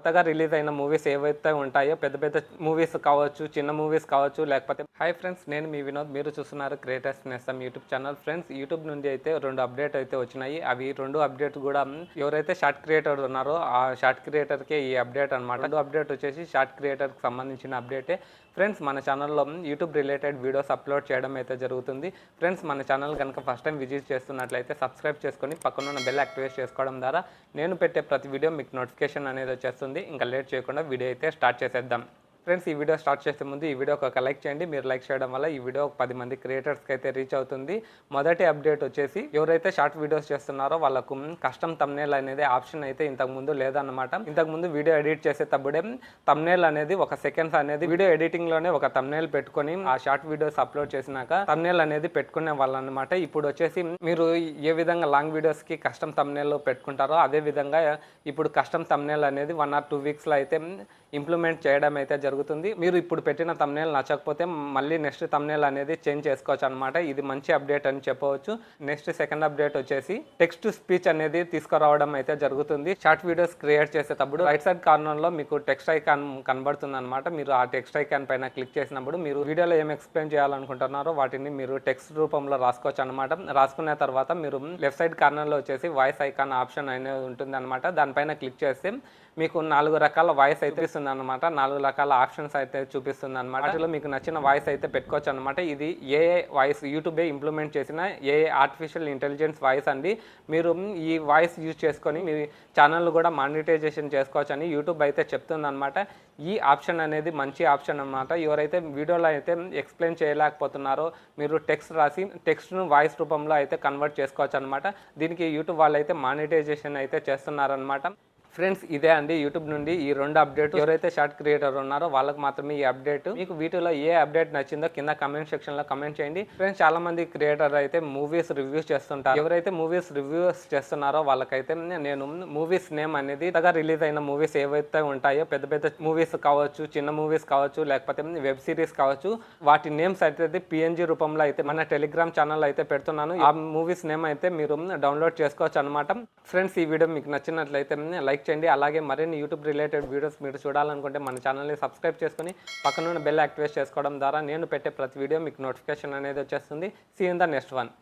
కొత్తగా రిలీజ్ అయిన మూవీస్ ఏవైతే ఉంటాయో పెద్ద పెద్ద మూవీస్ కావచ్చు, చిన్న మూవీస్ కావచ్చు, లేకపోతే హాయ్ ఫ్రెండ్స్, నేను మీ వినోద్. మీరు చూస్తున్నారు క్రియేటర్స్ నేస్తం యూట్యూబ్ ఛానల్. ఫ్రెండ్స్, యూట్యూబ్ నుండి అయితే 2 అప్డేట్ అయితే వచ్చినాయి. అవి 2 అప్డేట్ కూడా ఎవరైతే షార్ట్ క్రియేటర్ ఉన్నారో ఆ షార్ట్ క్రియేటర్కే ఈ అప్డేట్ అనమాట. 2 అప్డేట్ వచ్చేసి షార్ట్ క్రియేటర్కి సంబంధించిన అప్డేటే. ఫ్రెండ్స్, మన ఛానల్లో యూట్యూబ్ రిలేటెడ్ వీడియోస్ అప్లోడ్ చేయడం అయితే జరుగుతుంది. ఫ్రెండ్స్, మన ఛానల్ కనుక ఫస్ట్ టైం విజిట్ చేస్తున్నట్లయితే సబ్స్క్రైబ్ చేసుకొని పక్కనున్న బెల్ యాక్టివేట్ చేసుకోవడం ద్వారా నేను పెట్టే ప్రతి వీడియో మీకు నోటిఫికేషన్ అనేది వచ్చేస్తుంది. ఇంకా లేట్ చేయకుండా వీడియో అయితే స్టార్ట్ చేసేద్దాం. ఫ్రెండ్స్, ఈ వీడియో స్టార్ట్ చేసే ముందు ఈ వీడియోకి ఒక లైక్ చేయండి. మీరు లైక్ చేయడం వల్ల ఈ వీడియో 10 మంది క్రియేటర్స్కి అయితే రీచ్ అవుతుంది. మొదటి అప్డేట్ వచ్చేసి ఎవరైతే షార్ట్ వీడియోస్ చేస్తున్నారో వాళ్ళకు కస్టమ్ థంబ్నెయిల్ అనేది ఆప్షన్ అయితే ఇంతకుముందు లేదన్నమాట. ఇంతకుముందు వీడియో ఎడిట్ చేసేటప్పుడే థంబ్నెయిల్ అనేది ఒక సెకండ్స్ అనేది వీడియో ఎడిటింగ్లోనే ఒక థంబ్నెయిల్ పెట్టుకొని ఆ షార్ట్ వీడియోస్ అప్లోడ్ చేసినాక థంబ్నెయిల్ అనేది పెట్టుకునే వాళ్ళనమాట. ఇప్పుడు వచ్చేసి మీరు ఏ విధంగా లాంగ్ వీడియోస్కి కస్టమ్ థంబ్నెయిల్ పెట్టుకుంటారో అదే విధంగా ఇప్పుడు కస్టమ్ థంబ్నెయిల్ అనేది 1 or 2 వీక్స్లో అయితే ఇంప్లిమెంట్ చేయడం అయితే జరుగుతుంది. మీరు ఇప్పుడు పెట్టిన థంబ్నెయిల్ నచ్చకపోతే మళ్ళీ నెక్స్ట్ థంబ్నెయిల్ అనేది చేంజ్ చేసుకోవచ్చు అనమాట. ఇది మంచి అప్డేట్ అని చెప్పవచ్చు. నెక్స్ట్ సెకండ్ అప్డేట్ వచ్చేసి టెక్స్ట్ టు స్పీచ్ అనేది తీసుకురావడం అయితే జరుగుతుంది. షార్ట్ వీడియోస్ క్రియేట్ చేసేటప్పుడు రైట్ సైడ్ కార్నర్లో మీకు టెక్స్ట్ ఐకాన్ కనబడుతుంది అనమాట. మీరు ఆ టెక్స్ట్ ఐకాన్ పైన క్లిక్ చేసినప్పుడు మీరు వీడియోలో ఏం ఎక్స్ప్లెయిన్ చేయాలనుకుంటున్నారో వాటిని మీరు టెక్స్ట్ రూపంలో రాసుకోవచ్చు అనమాట. రాసుకున్న తర్వాత మీరు లెఫ్ట్ సైడ్ కార్నర్లో వచ్చేసి వాయిస్ ఐకాన్ ఆప్షన్ అనేది ఉంటుంది అనమాట. దానిపైన క్లిక్ చేస్తే మీకు 4 రకాల వాయిస్ అయితే ఇస్తుంది అనమాట. 4 రకాల ఆప్షన్స్ అయితే చూపిస్తుంది అనమాట. వాటిలో మీకు నచ్చిన వాయిస్ అయితే పెట్టుకోవచ్చు అనమాట. ఇది ఏఐ వాయిస్, యూట్యూబే ఇంప్లిమెంట్ చేసిన ఏఐ ఆర్టిఫిషియల్ ఇంటెలిజెన్స్ వాయిస్ అండి. మీరు ఈ వాయిస్ యూజ్ చేసుకొని మీ ఛానల్ కూడా మానిటైజేషన్ చేసుకోవచ్చు అని యూట్యూబ్ అయితే చెప్తుంది అనమాట. ఈ ఆప్షన్ అనేది మంచి ఆప్షన్ అనమాట. ఎవరైతే వీడియోలో అయితే ఎక్స్ప్లెయిన్ చేయలేకపోతున్నారో మీరు టెక్స్ట్ రాసి టెక్స్ట్ను వాయిస్ రూపంలో అయితే కన్వర్ట్ చేసుకోవచ్చు అనమాట. దీనికి యూట్యూబ్ వాళ్ళు అయితే మానిటైజేషన్ అయితే చేస్తున్నారనమాట. ఫ్రెండ్స్, ఇదే అండి యూట్యూబ్ నుండి ఈ 2 అప్డేట్. ఎవరైతే షార్ట్ క్రియేటర్ ఉన్నారో వాళ్ళకి మాత్రమే ఈ అప్డేట్. మీకు వీటిలో ఏ అప్డేట్ నచ్చిందో కింద కమెంట్ సెక్షన్లో కమెంట్ చేయండి. ఫ్రెండ్స్, చాలా మంది క్రియేటర్ అయితే మూవీస్ రివ్యూస్ చేస్తుంటారు. ఎవరైతే మూవీస్ రివ్యూస్ చేస్తున్నారో వాళ్ళకైతే నేను మూవీస్ నేమ్ అనేది కొత్తగా రిలీజ్ అయిన మూవీస్ ఏవైతే ఉంటాయో పెద్ద పెద్ద మూవీస్ కావచ్చు, చిన్న మూవీస్ కావచ్చు, లేకపోతే వెబ్ సిరీస్ కావచ్చు, వాటి నేమ్స్ అయితే PNG రూపంలో అయితే మన టెలిగ్రామ్ ఛానల్ అయితే పెడుతున్నాను. ఆ మూవీస్ నేమ్ అయితే మీరు డౌన్లోడ్ చేసుకోవచ్చు అనమాట. ఫ్రెండ్స్, ఈ వీడియో మీకు నచ్చినట్లయితే లైక్ చేయండి. అలాగే మరిన్ని యూట్యూబ్ రిలేటెడ్ వీడియోస్ మీరు చూడాలనుకుంటే మన ఛానల్ని సబ్స్క్రైబ్ చేసుకొని పక్కనున్న బెల్ యాక్టివేట్ చేసుకోవడం ద్వారా నేను పెట్టే ప్రతి వీడియో మీకు నోటిఫికేషన్ అనేది వచ్చేస్తుంది. See in the next one.